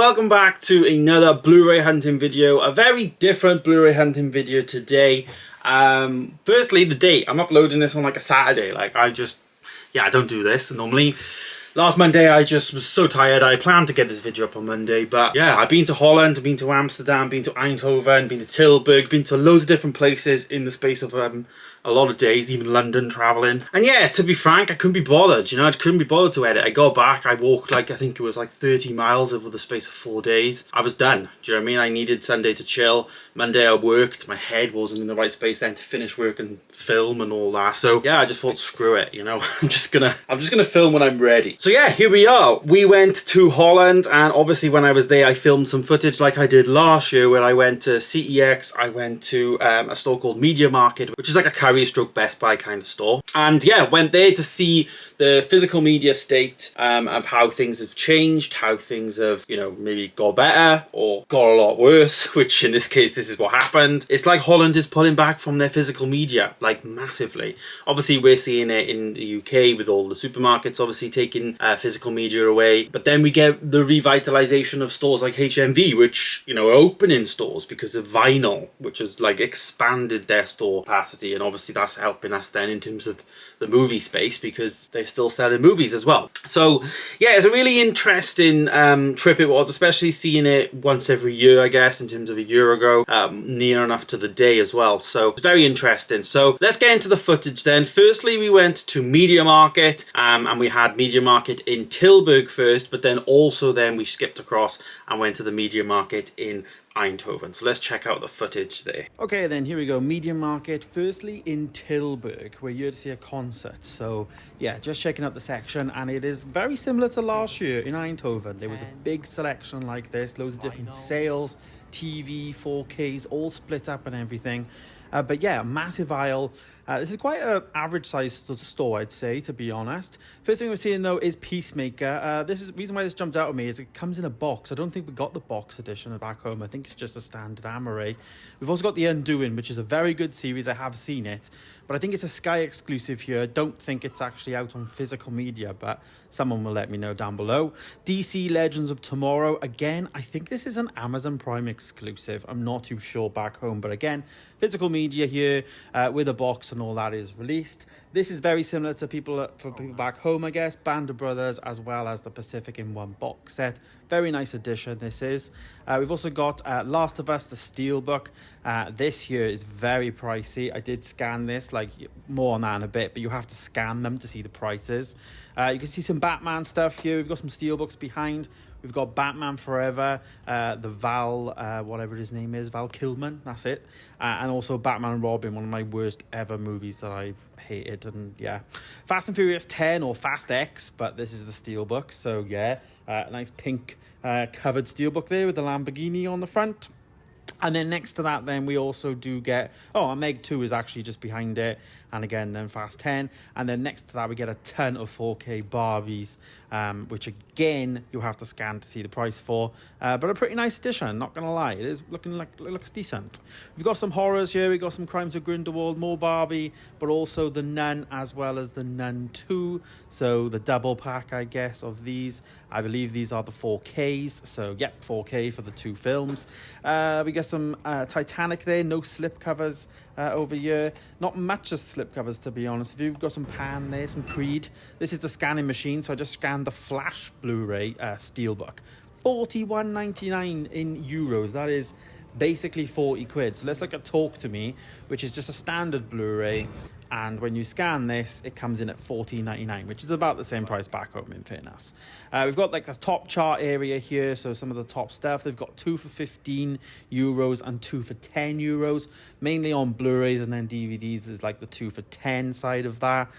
welcome back to another Blu-ray hunting video. A very different Blu-ray hunting video today. Firstly, the date. I'm uploading this on like a Saturday. I don't do this normally. Last Monday I just was so tired. I planned to get this video up on Monday, but yeah, I've been to Holland, been to Amsterdam, been to Eindhoven, been to Tillburg, been to loads of different places in the space of a lot of days, even London travelling. And yeah, to be frank, I couldn't be bothered, I couldn't be bothered to edit. I got back, I walked I think it was 30 miles over the space of 4 days. I was done, do you know what I mean? I needed Sunday to chill. Monday I worked, my head wasn't in the right space then to finish work and film and all that. So yeah, I just thought, screw it, I'm just gonna film when I'm ready. So yeah, here we are. We went to Holland, and obviously when I was there, I filmed some footage like I did last year when I went to CEX. I went to a store called Media Market, which is like a Carrier stroke Best Buy kind of store. And yeah, went there to see the physical media state of how things have changed, how things have, maybe got better or got a lot worse, which in this case, this is what happened. It's like Holland is pulling back from their physical media, massively. Obviously, we're seeing it in the UK with all the supermarkets obviously taking physical media away. But then we get the revitalization of stores like HMV, which, are opening stores because of vinyl, which has expanded their store capacity. And obviously that's helping us then in terms of the movie space because they're still selling movies as well. So yeah, it's a really interesting trip it was, especially seeing it once every year, I guess, in terms of a year ago, near enough to the day as well. So it's very interesting. So let's get into the footage then. Firstly, we went to Media Market and we had Media Market in Tillburg first, but then we skipped across and went to the Media Market in Eindhoven. So let's check out the footage there. Okay, then here we go. Media Market, firstly in Tillburg. We're here to see a concert. So yeah, just checking out the section, and it is very similar to last year in Eindhoven. There was a big selection like this, loads of different sales, TV, 4Ks, all split up and everything. But yeah, massive aisle. This is quite an average sized store, I'd say, to be honest. First thing we're seeing though is Peacemaker. This is the reason why this jumped out at me is it comes in a box. I don't think we got the box edition back home. I think it's just a standard Blu-ray. We've also got The Undoing, which is a very good series. I have seen it, but I think it's a Sky exclusive here. I don't think it's actually out on physical media, but someone will let me know down below. DC Legends of Tomorrow. Again, I think this is an Amazon Prime exclusive. I'm not too sure back home, but again, physical media here with a box and all that is released. This is very similar to people back home, I guess. Band of Brothers as well as the Pacific in one box set. Very nice edition this is. We've also got Last of Us, the Steelbook. This here is very pricey. I did scan this, more on that in a bit, but you have to scan them to see the prices. You can see some Batman stuff here. We've got some Steelbooks behind. We've got Batman Forever, the Val, whatever his name is, Val Kilmer, that's it. And also Batman and Robin, one of my worst ever movies that I've hated. And yeah, Fast and Furious 10 or Fast X, but this is the Steelbook. So yeah, nice pink covered Steelbook there with the Lamborghini on the front. And then next to that, then we also do get, Meg 2 is actually just behind it. And again, then Fast 10. And then next to that, we get a ton of 4K Barbies, which again, you have to scan to see the price for. But a pretty nice edition, not going to lie. It is looking it looks decent. We've got some horrors here. We've got some Crimes of Grindelwald, more Barbie, but also The Nun as well as The Nun 2. So the double pack, I guess, of these. I believe these are the 4Ks. So yep, 4K for the two films. We get some Titanic there, no slip covers over here. Not much of slip covers, to be honest. We've got some Pan there, some Creed. This is the scanning machine, so I just scanned the Flash Blu-ray Steelbook. $41.99 in euros. That is basically 40 quid. So let's look at Talk to Me, which is just a standard Blu-ray. And when you scan this, it comes in at $14.99, which is about the same price back home, in fairness. We've got the top chart area here, so some of the top stuff. They've got 2 for 15 euros and 2 for 10 euros, mainly on Blu-rays, and then DVDs is the 2 for 10 side of that.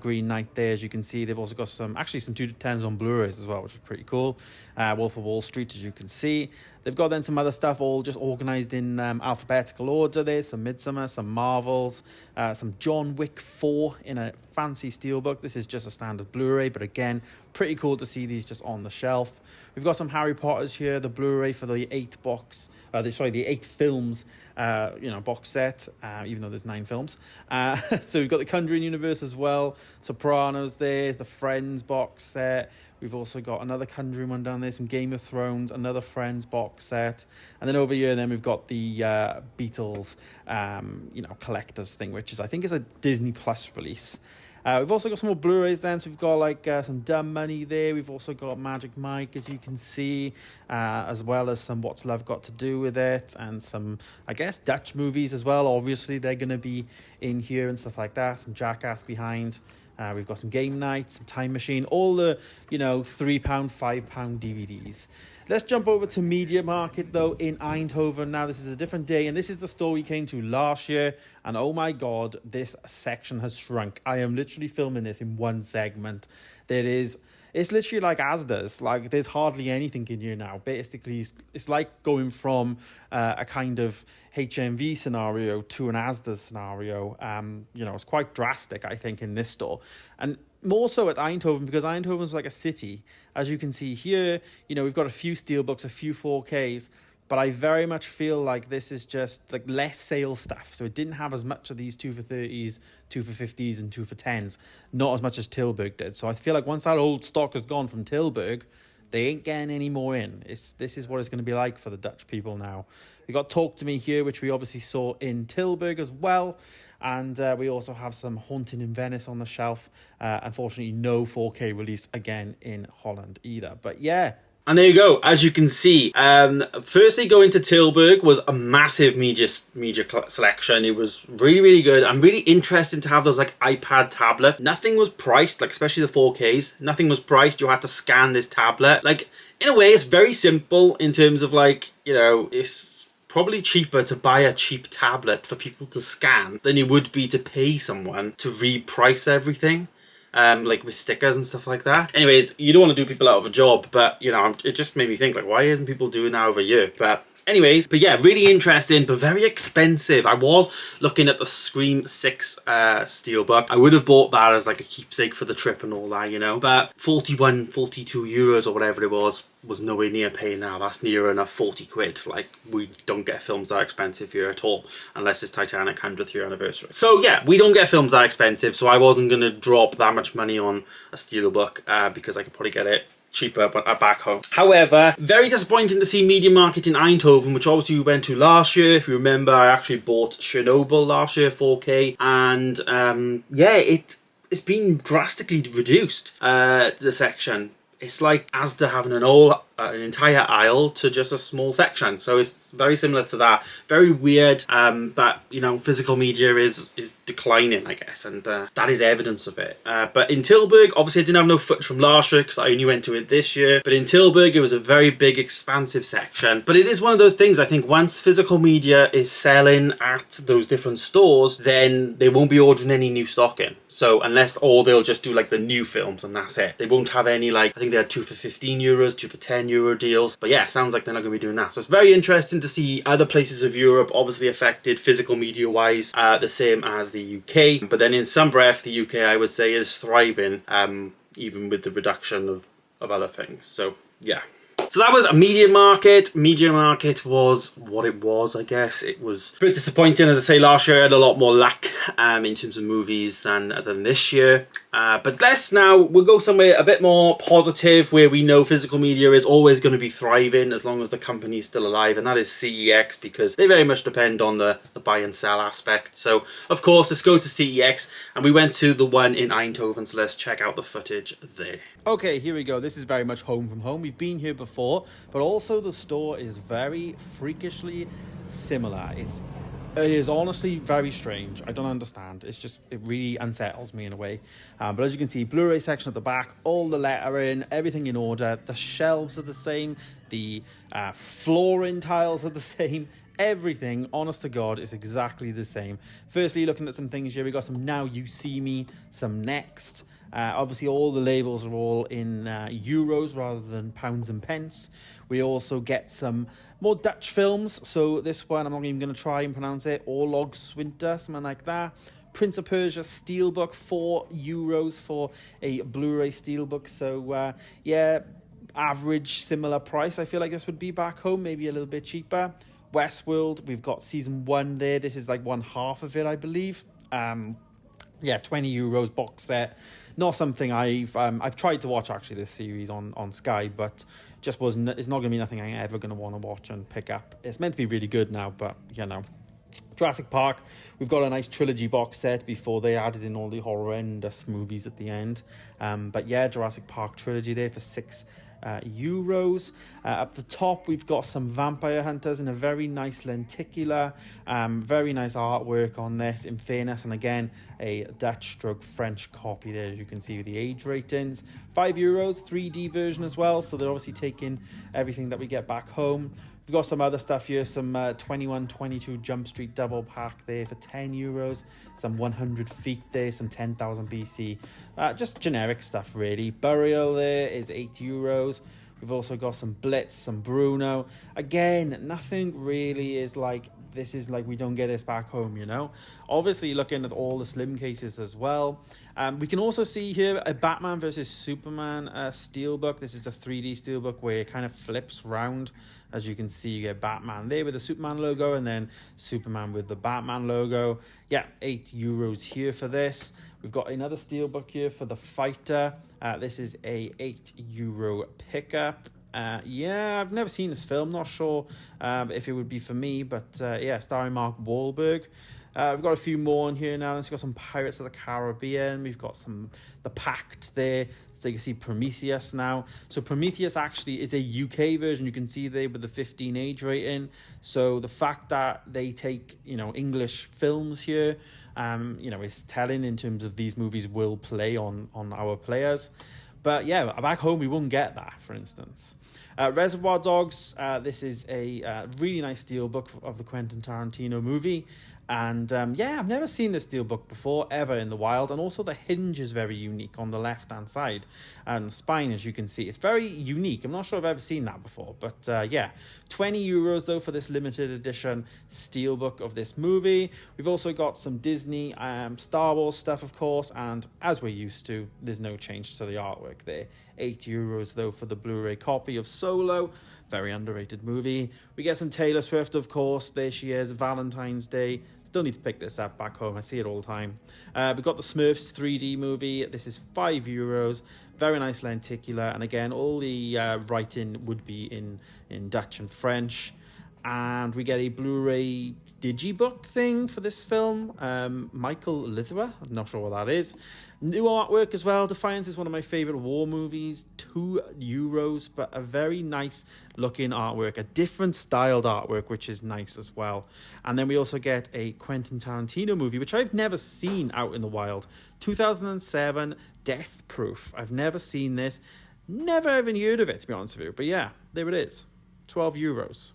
Green Knight there, as you can see. They've also got some 2 for 10s on Blu-rays as well, which is pretty cool. Wolf of Wall Street, as you can see. They've got then some other stuff all just organised in alphabetical order. There's some Midsummer, some Marvels, some John Wick 4 in a fancy steelbook. This is just a standard Blu-ray, but again, pretty cool to see these just on the shelf. We've got some Harry Potters here, the Blu-ray for the 8 films, box set, even though there's 9 films. So we've got the Conjuring universe as well, Sopranos there, the Friends box set. We've also got another Conjuring one down there, some Game of Thrones, another Friends box set. And then over here, then we've got the Beatles, collector's thing, which is, I think, is a Disney Plus release. We've also got some more Blu-rays then, so we've got like some Dumb Money there. We've also got Magic Mike, as you can see, as well as some What's Love Got to Do With It, and some, I guess, Dutch movies as well. Obviously, they're going to be in here and stuff like that. Some Jackass behind. We've got some Game Night, some Time Machine, all the, £3, £5 DVDs. Let's jump over to Media Market, though, in Eindhoven. Now, this is a different day, and this is the store we came to last year, and oh my God, this section has shrunk. I am literally filming this in one segment. It's literally like Asda's. Like, there's hardly anything in here now. Basically, it's like going from a kind of HMV scenario to an Asda scenario. It's quite drastic, I think, in this store. And more so at Eindhoven, because Eindhoven's like a city. As you can see here, we've got a few steelbooks, a few 4Ks, but I very much feel like this is just like less sale stuff. So it didn't have as much of these 2 for 30s, 2 for 50s, and 2 for 10s. Not as much as Tillburg did. So I feel like once that old stock has gone from Tillburg, they ain't getting any more in. This is what it's going to be like for the Dutch people now. We got Talk to Me here, which we obviously saw in Tillburg as well. And we also have some Haunting in Venice on the shelf. Unfortunately, no 4K release again in Holland either. But yeah. And there you go. As you can see, firstly, going to Tillburg was a massive media selection. It was really, really good and really interesting to have those like iPad tablet. Nothing was priced, like especially the 4Ks. Nothing was priced. You had to scan this tablet. Like, in a way, it's very simple in terms of like, it's probably cheaper to buy a cheap tablet for people to scan than it would be to pay someone to reprice everything. Like with stickers and stuff like that. Anyways, you don't want to do people out of a job, but it just made me think, like, why isn't people doing that over here? But yeah, really interesting, but very expensive. I was looking at the Scream 6 steelbook. I would have bought that as like a keepsake for the trip and all that, but 41, 42 euros or whatever it was nowhere near paying now. That's near enough 40 quid. Like, we don't get films that expensive here at all, unless it's Titanic 100th year anniversary. So yeah, we don't get films that expensive, so I wasn't going to drop that much money on a steelbook because I could probably get it cheaper but back home. However, very disappointing to see Media Market in Eindhoven, which obviously we went to last year. If you remember, I actually bought Chernobyl last year, 4K, and yeah, it's been drastically reduced, the section. It's like Asda having an entire aisle to just a small section. So it's very similar to that. Very weird, but physical media is declining, I guess, and that is evidence of it. But in Tillburg, obviously I didn't have no footage from last year because I only went to it this year. But in Tillburg, it was a very big, expansive section. But it is one of those things, I think, once physical media is selling at those different stores, then they won't be ordering any new stock in. So or they'll just do like the new films and that's it. They won't have any, like, I think they had 2 for 15 euros, 2 for 10 euro deals. But yeah, sounds like they're not going to be doing that. So it's very interesting to see other places of Europe obviously affected physical media wise, the same as the UK. But then in some breath, the UK, I would say, is thriving, even with the reduction of other things. So yeah. So that was a Media Market. Media Market was what it was, I guess. It was a bit disappointing. As I say, last year I had a lot more luck in terms of movies than this year. But we'll go somewhere a bit more positive, where we know physical media is always going to be thriving as long as the company is still alive, and that is CEX, because they very much depend on the buy and sell aspect. So, of course, let's go to CEX, and we went to the one in Eindhoven, so let's check out the footage there. Okay, here we go. This is very much home from home. We've been here before, but also the store is very freakishly similar. It is honestly very strange. I don't understand. It really unsettles me in a way. But as you can see, Blu-ray section at the back, all the lettering, everything in order. The shelves are the same. The flooring tiles are the same. Everything, honest to God, is exactly the same. Firstly, looking at some things here, we got some Now You See Me, some Next. Obviously, all the labels are all in euros rather than pounds and pence. We also get some more Dutch films. So this one, I'm not even going to try and pronounce it. Oorlogswinter, something like that. Prince of Persia Steelbook, €4 for a Blu-ray Steelbook. So yeah, average, similar price. I feel like this would be back home, maybe a little bit cheaper. Westworld, we've got season 1 there. This is like one half of it, I believe. Yeah, €20 box set. Not something I've tried to watch actually, this series on Sky, but just wasn't. It's not gonna be nothing I'm ever gonna want to watch and pick up. It's meant to be really good now, but you know. Jurassic Park, we've got a nice trilogy box set before they added in all the horrendous movies at the end. But yeah, Jurassic Park trilogy there for €6. Up the top, we've got some Vampire Hunters in a very nice lenticular, very nice artwork on this, in fairness, and again, a Dutch stroke French copy there, as you can see with the age ratings. €5, 3D version as well, so they're obviously taking everything that we get back home. We've got some other stuff here, some 2122 Jump Street double pack there for €10, some 100 Feet there, some 10,000 BC, just generic stuff really. Burial there is €8. We've also got some Blitz, some Bruno. Again, nothing really is like, this is like, we don't get this back home, you know. Obviously looking at all the slim cases as well. We can also see here a Batman versus Superman steelbook. This is a 3D steelbook where it kind of flips round. As you can see, you get Batman there with the Superman logo and then Superman with the Batman logo. Yeah, €8 here for this. We've got another steelbook here for the Fighter. This is a €8 pickup. Yeah, I've never seen this film. Not sure if it would be for me, but yeah, starring Mark Wahlberg. We've got a few more in here now. We've got some Pirates of the Caribbean. We've got some The Pact there. So you can see Prometheus now. So Prometheus actually is a UK version. You can see there with the 15 age rating. So the fact that they take, you know, English films here, you know, is telling in terms of these movies will play on our players. But yeah, back home we won't get that, for instance. Reservoir Dogs, this is a really nice steelbook of the Quentin Tarantino movie. And yeah, I've never seen this steelbook before, ever in the wild. And also the hinge is very unique on the left-hand side. And the spine, as you can see, it's very unique. I'm not sure I've ever seen that before. But yeah, €20 though for this limited edition steelbook of this movie. We've also got some Disney, Star Wars stuff, of course. And as we're used to, there's no change to the artwork there. €8 though for the Blu-ray copy of Solo. Very underrated movie. We get some Taylor Swift, of course. There she is, Valentine's Day. Still need to pick this up back home. I see it all the time. We've got the Smurfs 3D movie. This is €5. Very nice lenticular. And again, all the writing would be in Dutch and French. And we get a Blu-ray digibook thing for this film. Michael Lithera, I'm not sure what that is. New artwork as well. Defiance is one of my favourite war movies. €2, but a very nice looking artwork. A different styled artwork, which is nice as well. And then we also get a Quentin Tarantino movie, which I've never seen out in the wild. 2007, Death Proof. I've never seen this. Never even heard of it, to be honest with you. But yeah, there it is. €12.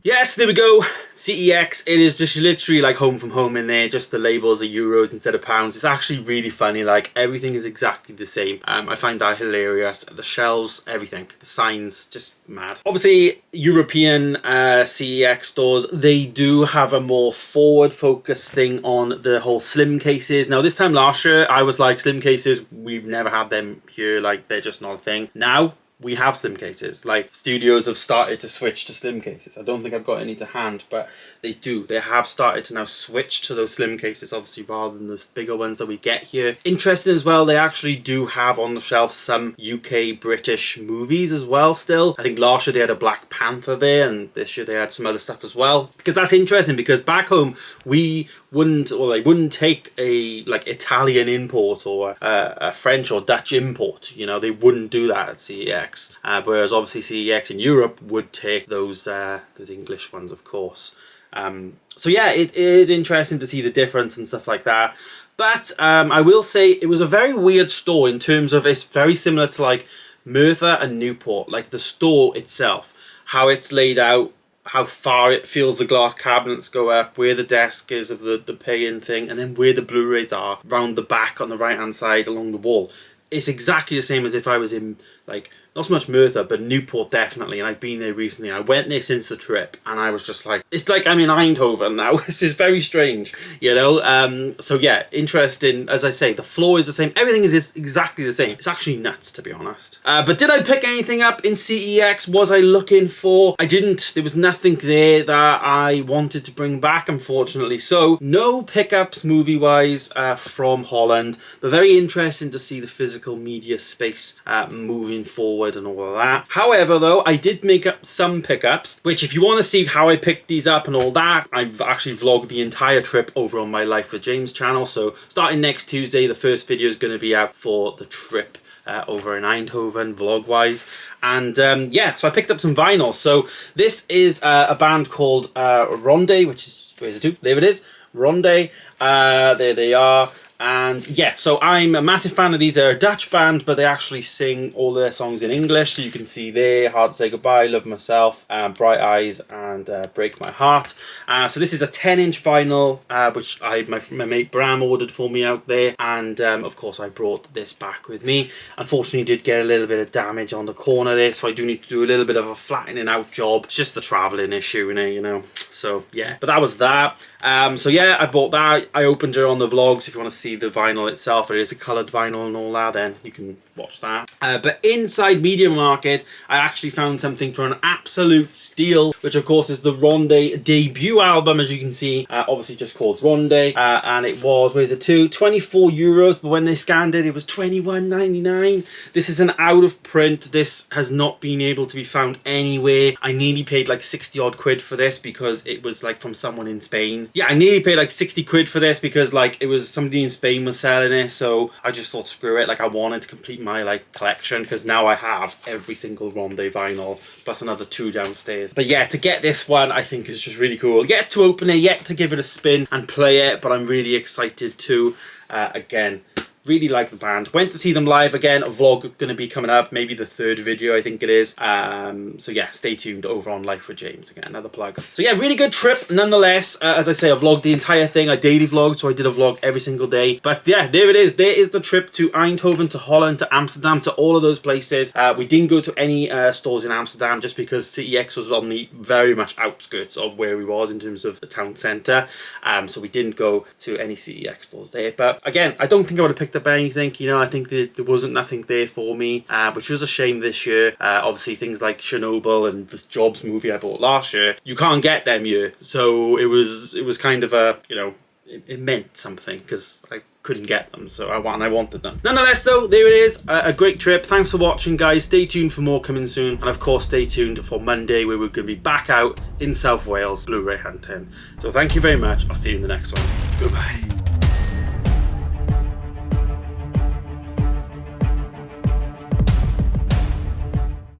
Yes, there we go. CEX. It is just literally like home from home in there. Just the labels are euros instead of pounds. It's actually really funny. Like everything is exactly the same. I find that hilarious. The shelves, everything, the signs, just mad. Obviously, European CEX stores, they do have a more forward-focused thing on the whole slim cases. Now, this time last year, I was like, slim cases, we've never had them here. Like they're just not a thing. Now, we have slim cases. Like studios have started to switch to slim cases. I don't think I've got any to hand, but they do. They have started to now switch to those slim cases, obviously, rather than those bigger ones that we get here. Interesting as well, they actually do have on the shelf some UK British movies as well still. I think last year they had a Black Panther there, and this year they had some other stuff as well. Because that's interesting, because back home we wouldn't, or they wouldn't take a like Italian import or a French or Dutch import. You know, they wouldn't do that at CEX. Whereas obviously CEX in Europe would take those English ones, of course. So yeah, it is interesting to see the difference and stuff like that. But I will say it was a very weird store in terms of it's very similar to like Merthyr and Newport, like the store itself, how it's laid out, how far it feels the glass cabinets go up, where the desk is of the pay-in thing, and then where the Blu-rays are round the back on the right hand side along the wall. It's exactly the same as if I was in like, not so much Merthyr, but Newport definitely, and I've been there recently. I went there since the trip, and I was just like, it's like I'm in Eindhoven now. This is very strange, you know? So yeah, interesting. As I say, the floor is the same. Everything is exactly the same. It's actually nuts, to be honest. But did I pick anything up in CEX? Was I looking for? I didn't. There was nothing there that I wanted to bring back, unfortunately. So no pickups movie-wise from Holland, but very interesting to see the physical media space moving forward and all of that. However, though, I did make up some pickups, which if you want to see how I picked these up and all that, I've actually vlogged the entire trip over on my Life with James channel. So starting next Tuesday, the first video is going to be out for the trip over in Eindhoven, vlog-wise. And yeah, so I picked up some vinyl. So this is a band called Ronde, which is, where's the two? There it is, Ronde. There they are. And yeah, so I'm a massive fan of these. They're a Dutch band, but they actually sing all their songs in English. So you can see there, Hard to Say Goodbye, Love Myself, Bright Eyes, and Break My Heart. So this is a 10-inch vinyl, which my mate Bram ordered for me out there. And of course, I brought this back with me. Unfortunately, did get a little bit of damage on the corner there, so I do need to do a little bit of a flattening out job. It's just the traveling issue, you know. So yeah, but that was that. So yeah, I bought that. I opened it on the vlogs. If you want to see the vinyl itself, it is a coloured vinyl and all that, then you can watch that. But inside Media Market, I actually found something for an absolute steal, which of course is the Ronde debut album, as you can see, obviously just called Ronde, and it was, where's it to, 24 euros, but when they scanned it, it was 21.99. This is an out of print. This has not been able to be found anywhere. I nearly paid like 60 odd quid for this because it was like from someone in Spain. Yeah, I nearly paid like 60 quid for this because like it was somebody in Spain was selling it, so I just thought screw it, like I wanted to complete my like collection because now I have every single Ronde vinyl plus another 2 downstairs. But yeah, to get this one I think is just really cool. Yet to open it, yet to give it a spin and play it, but I'm really excited to again. Really like the band. Went to see them live again. A vlog going to be coming up, maybe the 3rd video I think it is. So yeah, stay tuned over on Life with James. Again, another plug. So yeah, really good trip nonetheless. As I say, I vlogged the entire thing. I daily vlogged, so I did a vlog every single day. But yeah, there it is. There is the trip to Eindhoven, to Holland, to Amsterdam, to all of those places. We didn't go to any stores in Amsterdam just because CEX was on the very much outskirts of where we was in terms of the town centre. So we didn't go to any CEX stores there. But again, I don't think I would have picked up anything, you know. I think that there wasn't nothing there for me, which was a shame this year. Obviously things like Chernobyl and this Jobs movie I bought last year, you can't get them here, so it was kind of a, you know, it meant something because I couldn't get them, so I wanted them. Nonetheless though, there it is, a great trip. Thanks for watching, guys. Stay tuned for more coming soon, and of course stay tuned for Monday where we're going to be back out in South Wales Blu-ray hunting. So thank you very much. I'll see you in the next one. Goodbye.